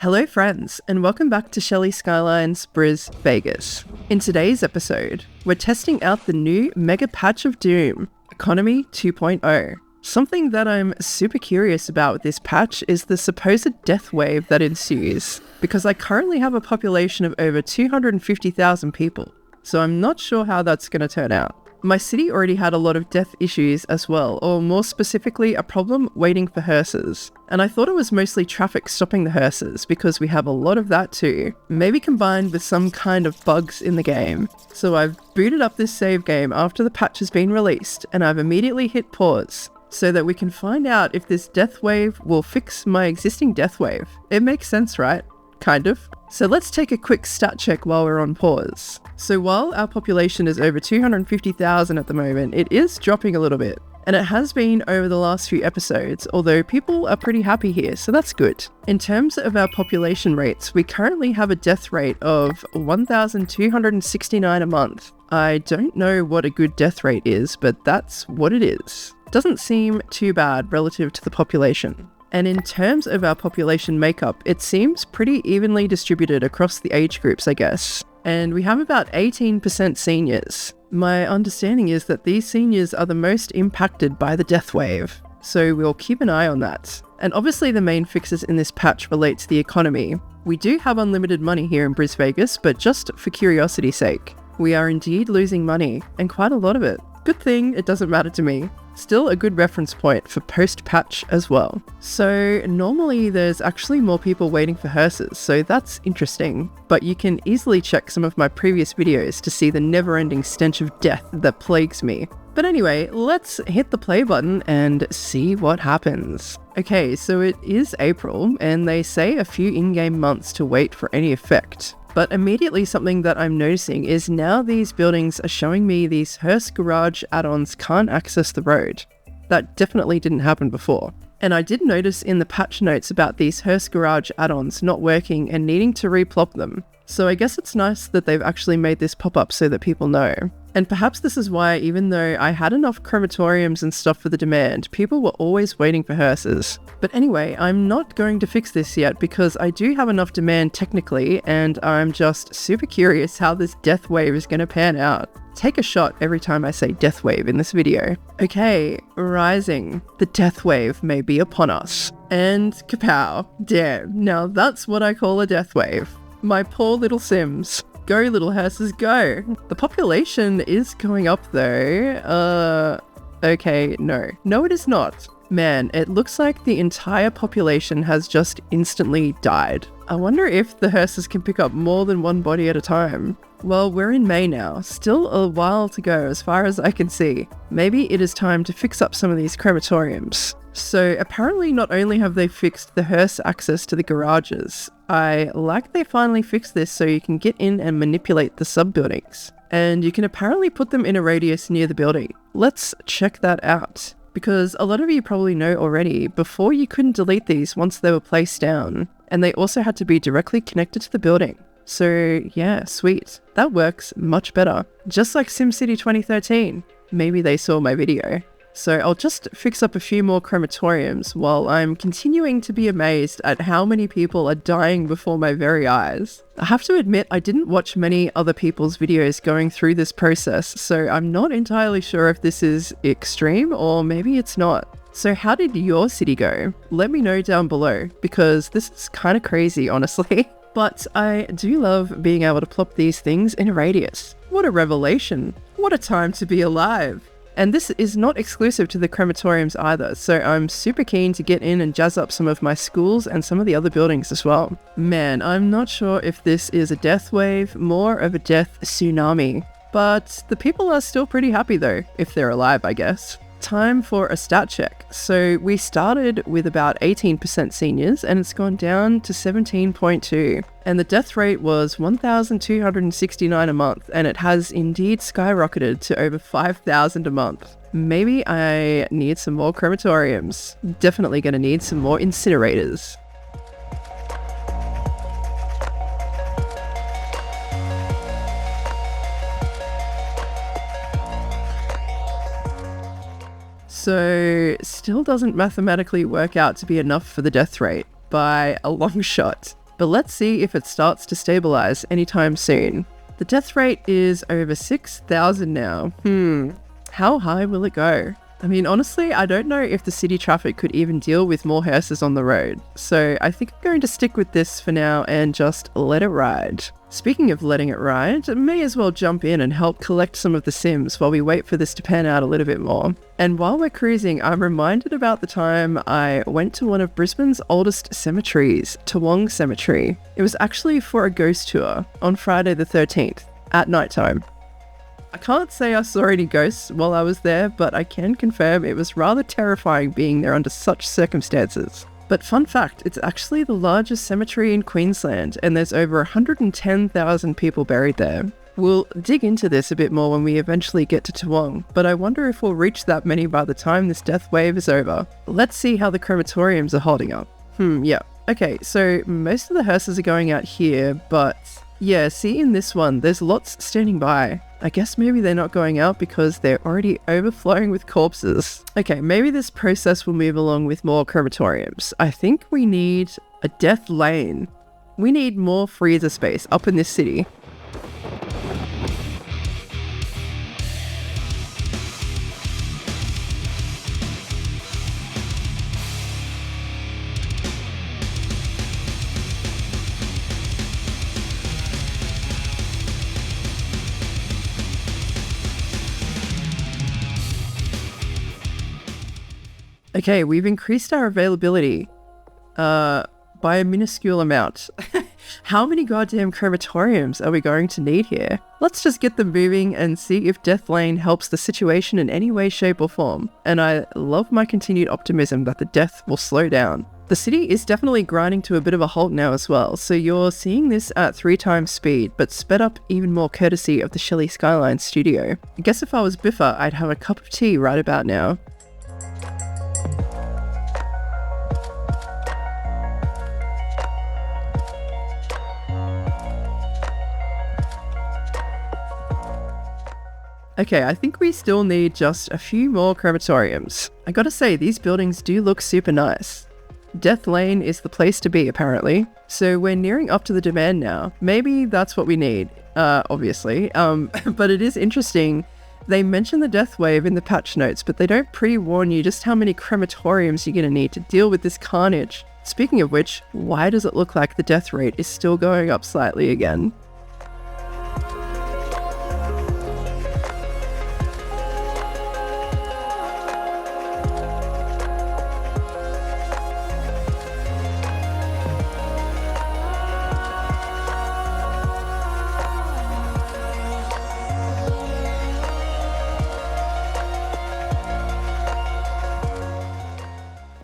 Hello friends, and welcome back to Skylines BrizVegas. In today's episode, we're testing out the new mega patch of Doom, Economy 2.0. Something that I'm super curious about with this patch is the supposed death wave that ensues, because I currently have a population of over 250,000 people, so I'm not sure how that's going to turn out. My city already had a lot of death issues as well, or more specifically, a problem waiting for hearses. And I thought it was mostly traffic stopping the hearses, because we have a lot of that too, maybe combined with some kind of bugs in the game. So I've booted up this save game after the patch has been released, and I've immediately hit pause, so that we can find out if this death wave will fix my existing death wave. It makes sense, right? Kind of. So let's take a quick stat check while we're on pause. So while our population is over 250,000 at the moment, it is dropping a little bit. And it has been over the last few episodes, although people are pretty happy here, so that's good. In terms of our population rates, we currently have a death rate of 1,269 a month. I don't know what a good death rate is, but that's what it is. Doesn't seem too bad relative to the population. And in terms of our population makeup, it seems pretty evenly distributed across the age groups, I guess. And we have about 18% seniors. My understanding is that these seniors are the most impacted by the death wave, so we'll keep an eye on that. And obviously the main fixes in this patch relate to the economy. We do have unlimited money here in BrizVegas, but just for curiosity's sake. We are indeed losing money, and quite a lot of it. Good thing it doesn't matter to me. Still a good reference point for post-patch as well. So normally there's actually more people waiting for hearses, so that's interesting. But you can easily check some of my previous videos to see the never-ending stench of death that plagues me. But anyway, let's hit the play button and see what happens. Okay, so it is April, and they say a few in-game months to wait for any effect. But immediately something that I'm noticing is now these buildings are showing me these hearse garage add-ons can't access the road. That definitely didn't happen before. And I did notice in the patch notes about these hearse garage add-ons not working and needing to replop them. So I guess it's nice that they've actually made this pop up so that people know. And perhaps this is why, even though I had enough crematoriums and stuff for the demand, people were always waiting for hearses. But anyway, I'm not going to fix this yet because I do have enough demand technically, and I'm just super curious how this death wave is going to pan out. Take a shot every time I say death wave in this video. Okay, rising. The death wave may be upon us. And kapow. Damn, now that's what I call a death wave. My poor little Sims. Go little hearses, go. The population is going up though. Okay, no. No, it is not. Man, it looks like the entire population has just instantly died. I wonder if the hearses can pick up more than one body at a time. Well, we're in May now. Still a while to go as far as I can see. Maybe it is time to fix up some of these crematoriums. So apparently not only have they fixed the hearse access to the garages, I like they finally fixed this so you can get in and manipulate the sub-buildings. And you can apparently put them in a radius near the building. Let's check that out. Because a lot of you probably know already, before you couldn't delete these once they were placed down, and they also had to be directly connected to the building. So yeah, sweet. That works much better. Just like SimCity 2013. Maybe they saw my video. So I'll just fix up a few more crematoriums while I'm continuing to be amazed at how many people are dying before my very eyes. I have to admit I didn't watch many other people's videos going through this process, so I'm not entirely sure if this is extreme or maybe it's not. So how did your city go? Let me know down below, because this is kind of crazy, honestly. But I do love being able to plop these things in a radius. What a revelation. What a time to be alive. And this is not exclusive to the crematoriums either, so I'm super keen to get in and jazz up some of my schools and some of the other buildings as well. Man, I'm not sure if this is a death wave, more of a death tsunami. But the people are still pretty happy though, if they're alive, I guess. Time for a stat check. So we started with about 18% seniors and it's gone down to 17.2. And the death rate was 1,269 a month, and it has indeed skyrocketed to over 5,000 a month. Maybe I need some more crematoriums. Definitely gonna need some more incinerators. So still doesn't mathematically work out to be enough for the death rate by a long shot. but let's see if it starts to stabilize anytime soon. The death rate is over 6,000 now. How high will it go? I mean, honestly, I don't know if the city traffic could even deal with more hearses on the road, so I think I'm going to stick with this for now and just let it ride. Speaking of letting it ride, I may as well jump in and help collect some of the Sims while we wait for this to pan out a little bit more. And while we're cruising, I'm reminded about the time I went to one of Brisbane's oldest cemeteries, Toowong Cemetery. It was actually for a ghost tour on Friday the 13th, at nighttime. I can't say I saw any ghosts while I was there, but I can confirm it was rather terrifying being there under such circumstances. But fun fact, it's actually the largest cemetery in Queensland, and there's over 110,000 people buried there. We'll dig into this a bit more when we eventually get to Toowong, but I wonder if we'll reach that many by the time this death wave is over. Let's see how the crematoriums are holding up. Yeah. Okay, so most of the hearses are going out here, but yeah, see in this one, there's lots standing by. I guess maybe they're not going out because they're already overflowing with corpses. Okay, maybe this process will move along with more crematoriums. I think we need a death lane. We need more freezer space up in this city. Okay, we've increased our availability by a minuscule amount. How many goddamn crematoriums are we going to need here? Let's just get them moving and see if Death Lane helps the situation in any way, shape or form. And I love my continued optimism that the death will slow down. The city is definitely grinding to a bit of a halt now as well, so you're seeing this at 3 times speed, but sped up even more courtesy of the Shelly Skylines studio. I guess if I was Biffa, I'd have a cup of tea right about now. Okay, I think we still need just a few more crematoriums. I gotta say, these buildings do look super nice. Death Lane is the place to be, apparently. So we're nearing up to the demand now. Maybe that's what we need, obviously. But it is interesting. They mention the death wave in the patch notes, but they don't pre-warn you just how many crematoriums you're gonna need to deal with this carnage. Speaking of which, why does it look like the death rate is still going up slightly again?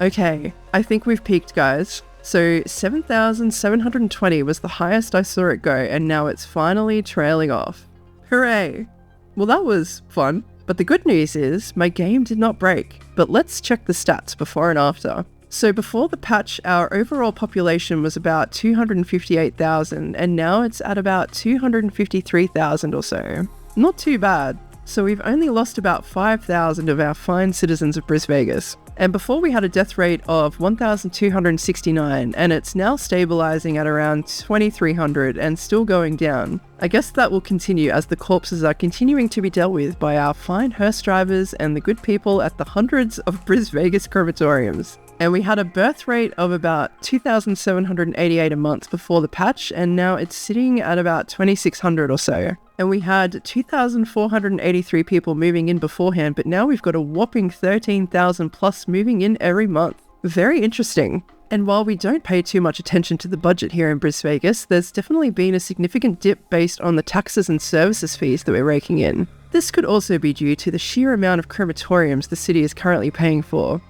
Okay, I think we've peaked, guys. So 7,720 was the highest I saw it go, and now it's finally trailing off. Hooray! Well, that was fun. But the good news is, my game did not break. But let's check the stats before and after. So before the patch, our overall population was about 258,000, and now it's at about 253,000 or so. Not too bad. So we've only lost about 5,000 of our fine citizens of BrizVegas. And before we had a death rate of 1,269, and it's now stabilizing at around 2,300 and still going down. I guess that will continue as the corpses are continuing to be dealt with by our fine hearse drivers and the good people at the hundreds of BrizVegas crematoriums. And we had a birth rate of about 2,788 a month before the patch, and now it's sitting at about 2,600 or so. And we had 2,483 people moving in beforehand, but now we've got a whopping 13,000 plus moving in every month. Very interesting. And while we don't pay too much attention to the budget here in BrizVegas, there's definitely been a significant dip based on the taxes and services fees that we're raking in. This could also be due to the sheer amount of crematoriums the city is currently paying for,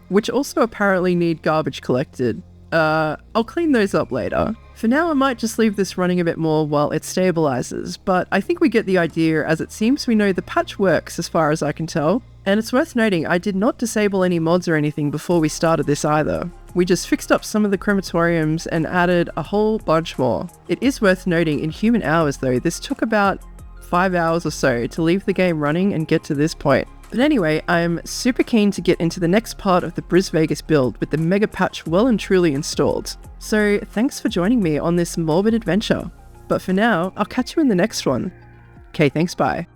which also apparently need garbage collected. I'll clean those up later. For now, I might just leave this running a bit more while it stabilizes, but I think we get the idea, as it seems we know the patch works as far as I can tell. And it's worth noting, I did not disable any mods or anything before we started this either. We just fixed up some of the crematoriums and added a whole bunch more. It is worth noting, in human hours though, this took about 5 hours or so to leave the game running and get to this point. But anyway, I'm super keen to get into the next part of the BrizVegas build with the mega patch well and truly installed. So thanks for joining me on this morbid adventure. But for now, I'll catch you in the next one. Okay, thanks, bye.